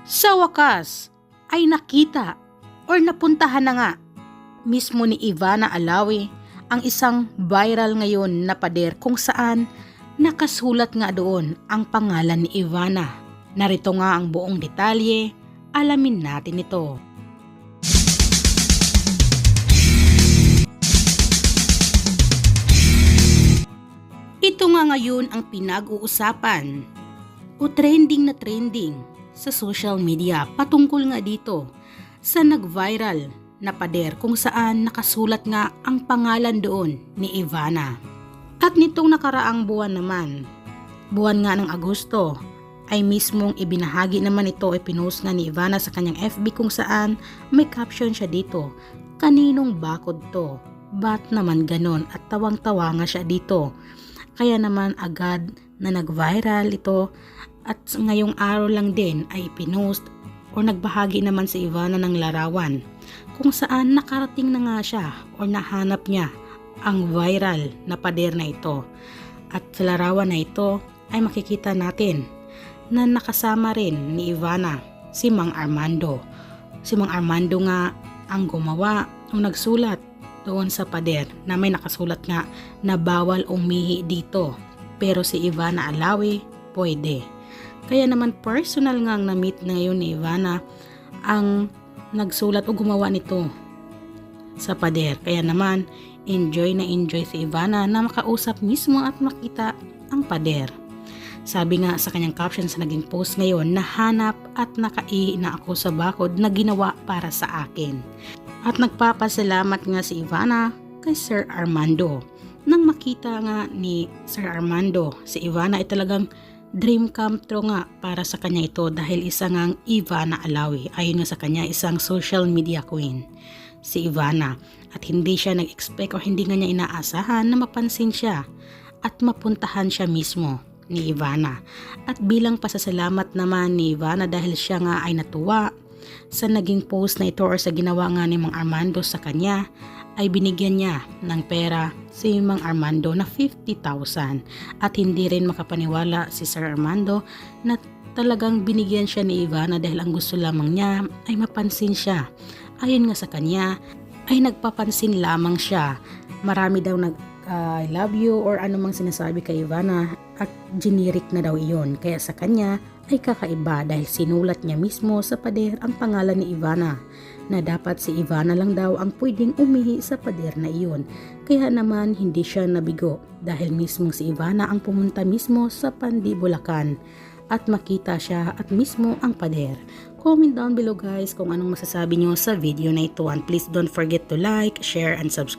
Sa wakas ay nakita or napuntahan na nga mismo ni Ivana Alawi ang isang viral ngayon na pader kung saan nakasulat nga doon ang pangalan ni Ivana. Narito nga ang buong detalye, alamin natin ito. Ito nga ngayon ang pinag-uusapan o trending na trending sa social media patungkol nga dito sa nag-viral na pader kung saan nakasulat nga ang pangalan doon ni Ivana. At nitong nakaraang buwan naman, buwan nga ng Agosto, ay mismong ibinahagi naman ito ay pinost nga ni Ivana sa kanyang FB kung saan may caption siya dito, "Kaninong bakod to? Ba't naman ganon?" At tawang-tawa nga siya dito. Kaya naman agad na nag-viral ito at ngayong araw lang din ay pinost o nagbahagi naman si Ivana ng larawan kung saan nakarating na nga siya o nahanap niya ang viral na pader na ito. At sa larawan na ito ay makikita natin na nakasama rin ni Ivana si Mang Armando. Si Mang Armando nga ang gumawa o nagsulat doon sa pader na may nakasulat nga na bawal umihi dito. Pero si Ivana Alawi pwede. Kaya naman personal nga ang na-meet ngayon ni Ivana ang nagsulat o gumawa nito sa pader. Kaya naman enjoy na enjoy si Ivana na makausap mismo at makita ang pader. Sabi nga sa kanyang caption sa naging post ngayon, "Nahanap at nakaihi na ako sa bakod na ginawa para sa akin." At nagpapasalamat nga si Ivana kay Sir Armando. Nang makita nga ni Sir Armando, si Ivana ay talagang dream come true nga para sa kanya ito dahil isa ngang Ivana Alawi. Ayon nga sa kanya, isang social media queen si Ivana. At hindi siya nag-expect o hindi nga niya inaasahan na mapansin siya at mapuntahan siya mismo ni Ivana. At bilang pasasalamat naman ni Ivana dahil siya nga ay natuwa sa naging post na ito or sa ginawa nga ni Mang Armando sa kanya, ay binigyan niya ng pera si Mang Armando na 50,000 at hindi rin makapaniwala si Sir Armando na talagang binigyan siya ni Ivana dahil ang gusto lamang niya ay mapansin siya. Ayon nga sa kanya ay nagpapansin lamang siya. Marami daw I love you or anumang sinasabi kay Ivana at generic na daw iyon. Kaya sa kanya ay kakaiba dahil sinulat niya mismo sa pader ang pangalan ni Ivana na dapat si Ivana lang daw ang pwedeng umihi sa pader na iyon. Kaya naman hindi siya nabigo dahil mismo si Ivana ang pumunta mismo sa Pandi, Bulacan at makita siya at mismo ang pader. Comment down below guys kung anong masasabi nyo sa video na ito and please don't forget to like, share and subscribe.